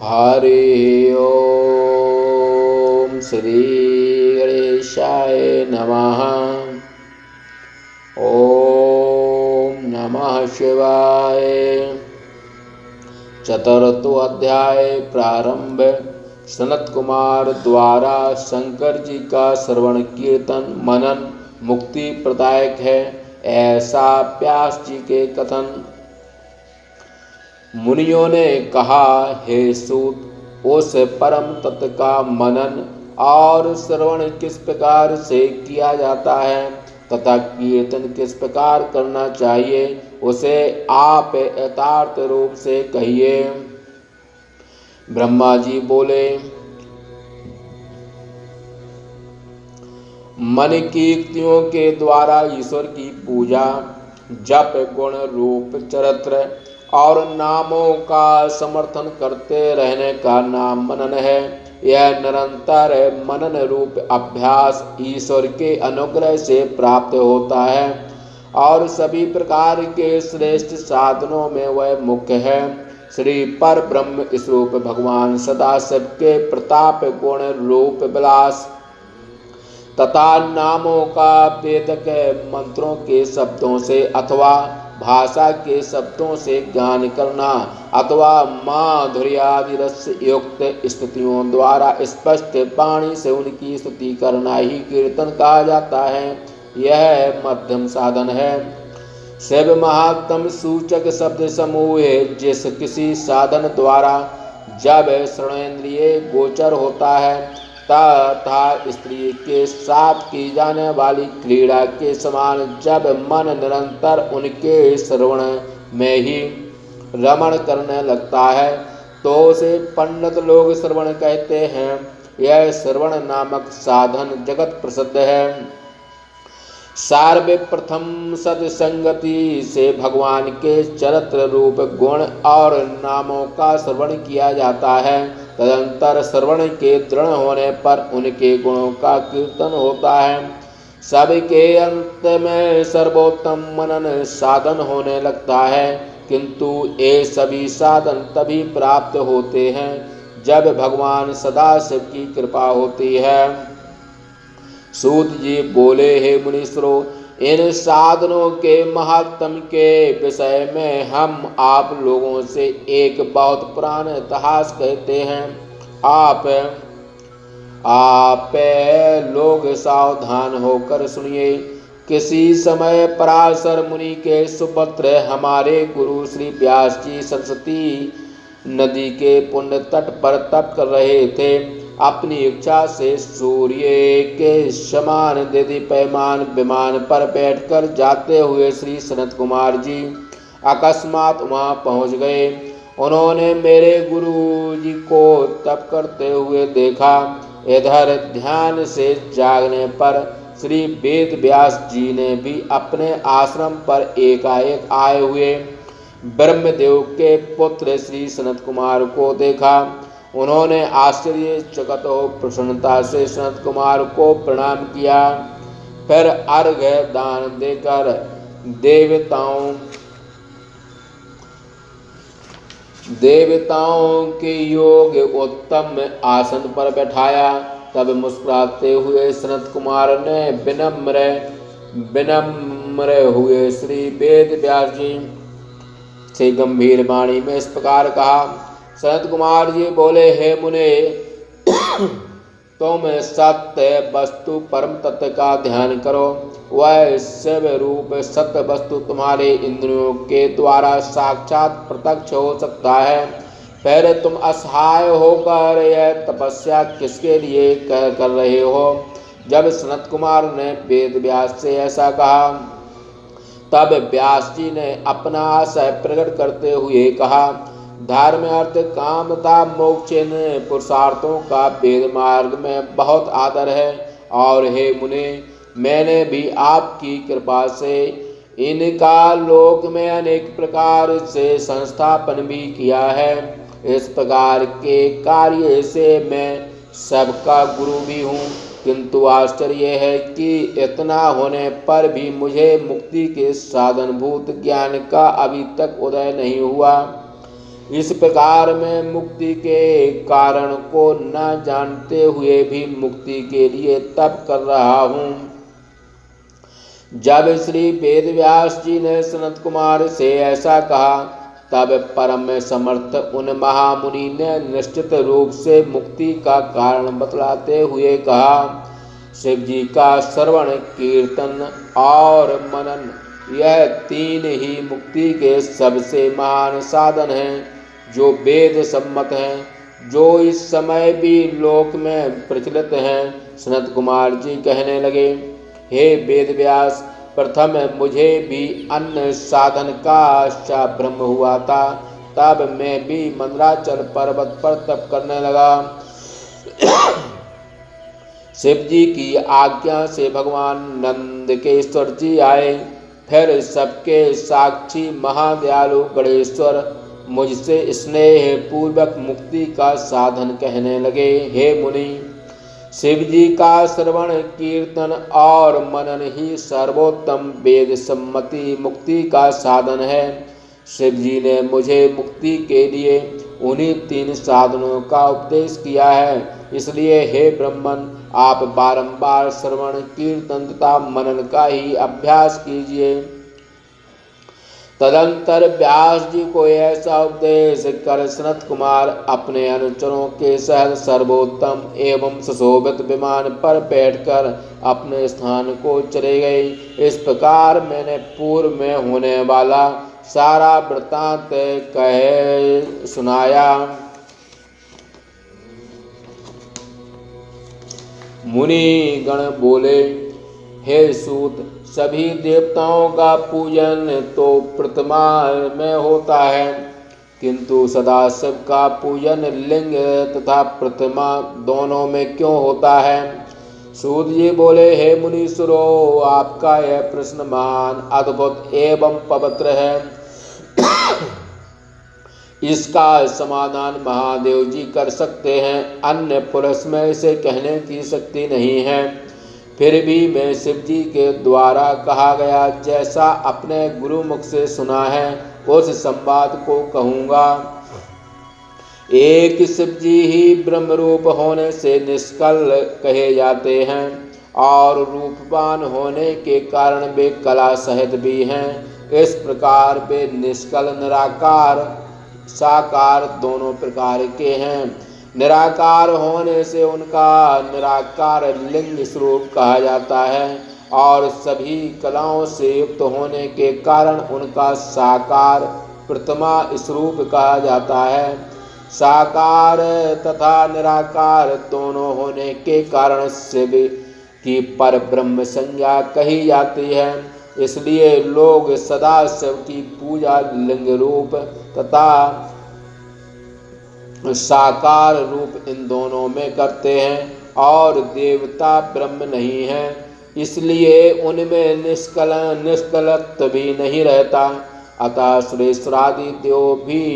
हरि ओम श्री गणेशाय नमः। ओम नमः शिवाय। चतुर्थो अध्याय प्रारंभ। सनत कुमार द्वारा शंकर जी का श्रवण कीर्तन मनन मुक्ति प्रदायक है, ऐसा व्यास जी के कथन। मुनियों ने कहा, हे सूत, उस परम तत्व का मनन और श्रवण किस प्रकार से किया जाता है तथा कीर्तन किस प्रकार करना चाहिए, उसे आप यथार्थ रूप से कहिए। ब्रह्मा जी बोले, मन की युक्तियों के द्वारा ईश्वर की पूजा, जप, गुण, रूप, चरित्र और नामों का समर्थन करते रहने का नाम मनन है। यह निरंतर मनन रूप अभ्यास ईश्वर के अनुग्रह से प्राप्त होता है और सभी प्रकार के श्रेष्ठ साधनों में वह मुख्य है। श्री पर ब्रह्म स्वरूप भगवान सदा सबके प्रताप, गुण, रूप, विलास तथा नामों का वेदक मंत्रों के शब्दों से अथवा भाषा के शब्दों से गान करना अथवा माधुर्यादि रस युक्त स्तुतियों द्वारा स्पष्ट वाणी से उनकी स्तुति करना ही कीर्तन कहा जाता है। यह मध्यम साधन है। शिव महात्म सूचक शब्द समूह है, जिस किसी साधन द्वारा जब श्रवणेन्द्रिय गोचर होता है तथा स्त्री के साथ की जाने वाली क्रीड़ा के समान जब मन निरंतर उनके श्रवण में ही रमण करने लगता है तो उसे पंडित लोग श्रवण कहते हैं। यह श्रवण नामक साधन जगत प्रसिद्ध है। सर्वप्रथम सत्संगति से भगवान के चरित्र, रूप, गुण और नामों का श्रवण किया जाता है। तदंतर श्रवण के दृढ़ होने पर उनके गुणों का कीर्तन होता है। सबके अंत में सर्वोत्तम मनन साधन होने लगता है, किंतु ये सभी साधन तभी प्राप्त होते हैं जब भगवान सदाशिव की कृपा होती है। सूत जी बोले, हे मुनीश्वरों, इन साधनों के महात्म के विषय में हम आप लोगों से एक बहुत पुराना इतिहास कहते हैं। आप लोग सावधान होकर सुनिए। किसी समय पराशर मुनि के सुपुत्र हमारे गुरु श्री व्यास जी सरस्वती नदी के पुण्य तट पर तप कर रहे थे। अपनी इच्छा से सूर्य के समान दीप्यमान विमान पर बैठकर जाते हुए श्री सनत कुमार जी अकस्मात वहां पहुंच गए। उन्होंने मेरे गुरु जी को तप करते हुए देखा। इधर ध्यान से जागने पर श्री वेद व्यास जी ने भी अपने आश्रम पर एकाएक आए हुए ब्रह्मदेव के पुत्र श्री सनत कुमार को देखा। उन्होंने आश्चर्यचकित हो प्रसन्नता से सनत कुमार को प्रणाम किया। फिर अर्घ्य दान देकर देवताओं के योग उत्तम आसन पर बैठाया। तब मुस्कुराते हुए सनत कुमार ने विनम्र हुए श्री वेद व्यास जी से गंभीर वाणी में इस प्रकार कहा। सनत कुमार जी बोले, हे मुने, तुम सत्य वस्तु परम तत्व का ध्यान करो। वह शिव रूप सत्य वस्तु तुम्हारे इंद्रियों के द्वारा साक्षात प्रत्यक्ष हो सकता है। फिर तुम असहाय होकर यह तपस्या किसके लिए कर रहे हो? जब सनत कुमार ने वेद व्यास से ऐसा कहा तब व्यास जी ने अपना आशय प्रकट करते हुए कहा, धर्म, अर्थ, काम तथा मोक्ष इन पुरुषार्थों का वेद मार्ग में बहुत आदर है और हे मुने, मैंने भी आपकी कृपा से इनका लोक में अनेक प्रकार से संस्थापन भी किया है। इस प्रकार के कार्य से मैं सबका गुरु भी हूँ, किंतु आश्चर्य है कि इतना होने पर भी मुझे मुक्ति के साधनभूत ज्ञान का अभी तक उदय नहीं हुआ। इस प्रकार मैं मुक्ति के कारण को न जानते हुए भी मुक्ति के लिए तप कर रहा हूँ। जब श्री वेदव्यास जी ने सनत कुमार से ऐसा कहा, तब परम समर्थ उन महामुनि ने निश्चित रूप से मुक्ति का कारण बतलाते हुए कहा, शिव जी का श्रवण कीर्तन और मनन, यह तीन ही मुक्ति के सबसे महान साधन हैं, जो वेद सम्मत हैं, जो इस समय भी लोक में प्रचलित हैं। सनत कुमार जी कहने लगे, हे वेदव्यास, प्रथम मुझे भी अन्य साधन का भ्रम हुआ था। तब मैं भी मंदराचल पर्वत पर तप करने लगा। शिव जी की आज्ञा से भगवान नंदकेश्वर जी आए। फिर सबके साक्षी महादयालु गणेश्वर मुझसे स्नेह पूर्वक मुक्ति का साधन कहने लगे, हे मुनि, शिव जी का श्रवण कीर्तन और मनन ही सर्वोत्तम वेद सम्मति मुक्ति का साधन है। शिव जी ने मुझे मुक्ति के लिए उन्हीं तीन साधनों का उपदेश किया है। इसलिए हे ब्राह्मण, आप बारंबार श्रवण कीर्तन तथा मनन का ही अभ्यास कीजिए। तदंतर व्यास जी को ऐसा उपदेश कर सनत कुमार अपने अनुचरों के सहित सर्वोत्तम एवं सुशोभित विमान पर बैठकर अपने स्थान को चले गए। इस प्रकार मैंने पूर्व में होने वाला सारा वृत्तांत कह सुनाया। मुनि गण बोले, हे सूत, सभी देवताओं का पूजन तो प्रतिमा में होता है, किंतु सदाशिव का पूजन लिंग तथा प्रतिमा दोनों में क्यों होता है? सूत जी बोले, हे मुनीश्वरों, आपका यह प्रश्न महान अद्भुत एवं पवित्र है। इसका समाधान महादेव जी कर सकते हैं, अन्य पुरुष में इसे कहने की शक्ति नहीं है। फिर भी मैं शिव जी के द्वारा कहा गया जैसा अपने गुरु मुख से सुना है उस संवाद को कहूँगा। एक शिव जी ही ब्रह्म रूप होने से निष्कल कहे जाते हैं और रूपवान होने के कारण वे कला सहित भी हैं। इस प्रकार वे निष्कल निराकार साकार दोनों प्रकार के हैं। निराकार होने से उनका निराकार लिंग स्वरूप कहा जाता है और सभी कलाओं से युक्त होने के कारण उनका साकार प्रतिमा स्वरूप कहा जाता है। साकार तथा निराकार दोनों होने के कारण शिव की पर ब्रह्म संज्ञा कही जाती है। इसलिए लोग सदा शिव की पूजा लिंग रूप तथा साकार रूप इन दोनों में करते हैं और देवता ब्रह्म नहीं है, इसलिए उनमें निष्कलत्व भी नहीं रहता। अतः सुरेश्वरादि देव भी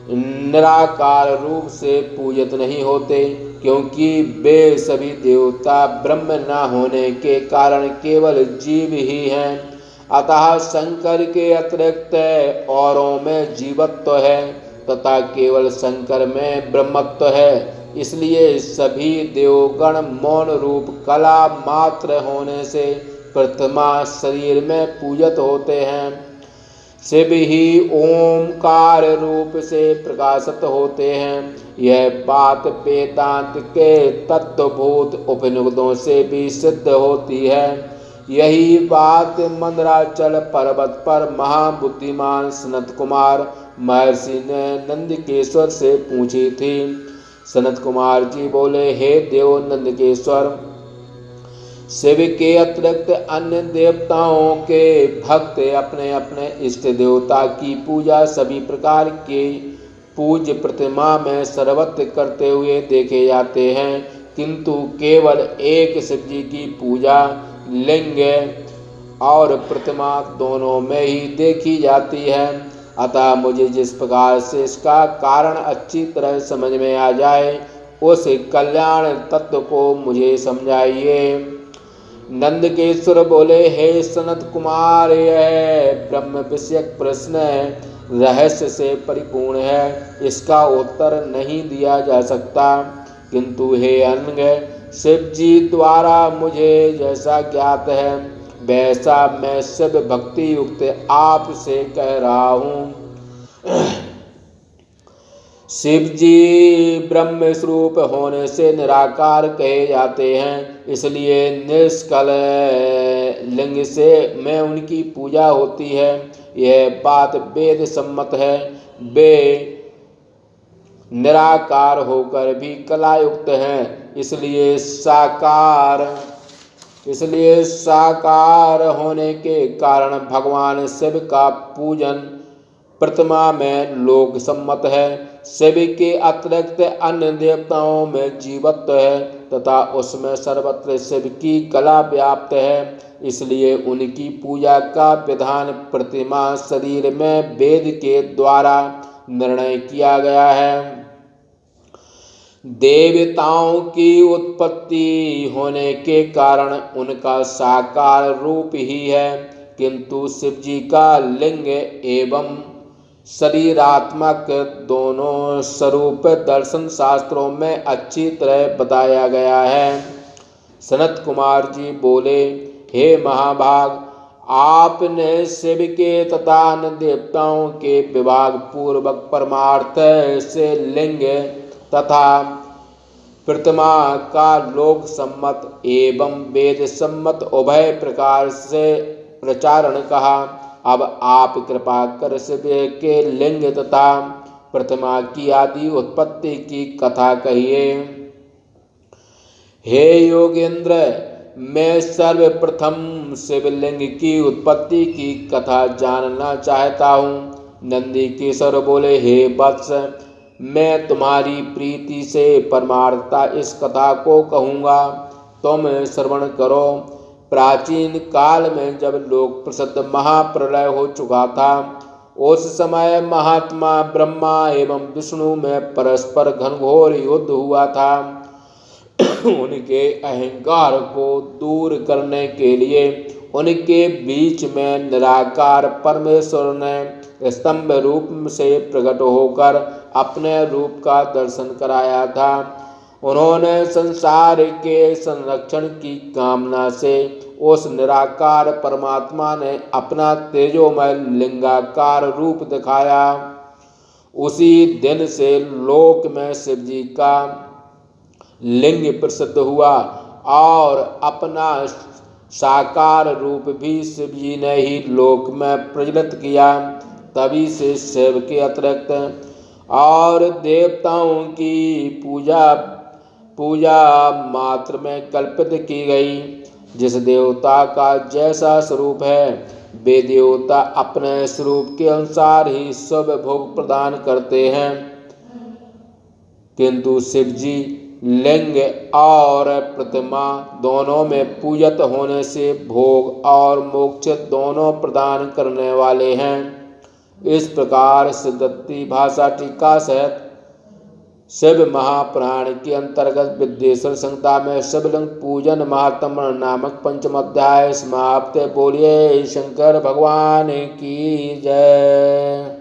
निराकार रूप से पूजित नहीं होते, क्योंकि वे सभी देवता ब्रह्म न होने के कारण केवल जीव ही हैं। अतः शंकर के अतिरिक्त औरों में जीवत्व है तथा केवल शंकर में ब्रह्मत्व है। इसलिए सभी देवगण मौन रूप कला मात्र होने से प्रतिमा शरीर में पूजित होते हैं। शिव ही ओंकार रूप से प्रकाशित होते हैं। यह बात वेदांत के तत्वभूत उपनिषदों से भी सिद्ध होती है। यही बात मंदराचल पर्वत पर महाबुद्धिमान सनत कुमार महर्षि ने नंदकेश्वर से पूछी थी। सनत कुमार जी बोले, हे देव नंदकेश्वर, शिव के अतिरिक्त अन्य देवताओं के भक्त अपने अपने इष्ट देवता की पूजा सभी प्रकार के पूज्य प्रतिमा में सर्वत्र करते हुए देखे जाते हैं, किंतु केवल एक शिव जी की पूजा लिंग और प्रतिमा दोनों में ही देखी जाती है। अतः मुझे जिस प्रकार से इसका कारण अच्छी तरह समझ में आ जाए उस कल्याण तत्व को मुझे समझाइए। नंदकेश्वर बोले, हे सनत कुमार, यह ब्रह्म विषयक प्रश्न रहस्य से परिपूर्ण है, इसका उत्तर नहीं दिया जा सकता। किंतु हे अनंग, शिव जी द्वारा मुझे जैसा ज्ञात है वैसा मैं शिव भक्ति युक्त आपसे कह रहा हूँ। शिव जी ब्रह्म स्वरूप होने से निराकार कहे जाते हैं, इसलिए निष्कल लिंग से में उनकी पूजा होती है। यह बात वेद सम्मत है। वे निराकार होकर भी कलायुक्त हैं, इसलिए साकार होने के कारण भगवान शिव का पूजन प्रतिमा में लोक सम्मत है। शिव के अतिरिक्त अन्य देवताओं में जीवत्व है तथा उसमें सर्वत्र शिव की कला व्याप्त है, इसलिए उनकी पूजा का विधान प्रतिमा शरीर में वेद के द्वारा निर्णय किया गया है। देवताओं की उत्पत्ति होने के कारण उनका साकार रूप ही है, किंतु शिव जी का लिंग एवं शरीरात्मक दोनों स्वरूप दर्शन शास्त्रों में अच्छी तरह बताया गया है। सनत कुमार जी बोले, हे महाभाग, आपने शिव के तथा अन्य देवताओं के विभाग पूर्वक परमार्थ से लिंग तथा प्रतिमा का लोक सम्मत एवं वेद सम्मत उभय प्रकार से प्रचारण कहा। अब आप कृपा कर शिव के लिंग तथा प्रतिमा की आदि उत्पत्ति की कथा कहिए। हे योगेंद्र, मैं सर्वप्रथम शिवलिंग की उत्पत्ति की कथा जानना चाहता हूँ। नंदी केशर बोले, हे वत्स, मैं तुम्हारी प्रीति से परमार्थता इस कथा को कहूँगा, तुम श्रवण करो। प्राचीन काल में जब लोक प्रसिद्ध महाप्रलय हो चुका था, उस समय महात्मा ब्रह्मा एवं विष्णु में परस्पर घनघोर युद्ध हुआ था। उनके अहंकार को दूर करने के लिए उनके बीच में निराकार परमेश्वर ने स्तंभ रूप से प्रकट होकर अपने रूप का दर्शन कराया था। उन्होंने संसार के संरक्षण की कामना से उस निराकार परमात्मा ने अपना तेजोमय लिंगाकार रूप दिखाया। उसी दिन से लोक में शिव जी का लिंग प्रसिद्ध हुआ और अपना साकार रूप भी शिव जी ने ही लोक में प्रज्वलित किया। तभी से शिव के अतिरिक्त और देवताओं की पूजा मात्र में कल्पित की गई। जिस देवता का जैसा स्वरूप है, वे देवता अपने स्वरूप के अनुसार ही सब भोग प्रदान करते हैं, किंतु शिव जी लिंग और प्रतिमा दोनों में पूजित होने से भोग और मोक्ष दोनों प्रदान करने वाले हैं। इस प्रकार सिद्धति भाषा टीका सहित शिव महापुराण के अंतर्गत विद्येश्वर संहिता में शिवलिंग पूजन महात्म्य नामक पंचम अध्याय समाप्त। बोलिए शंकर भगवान की जय।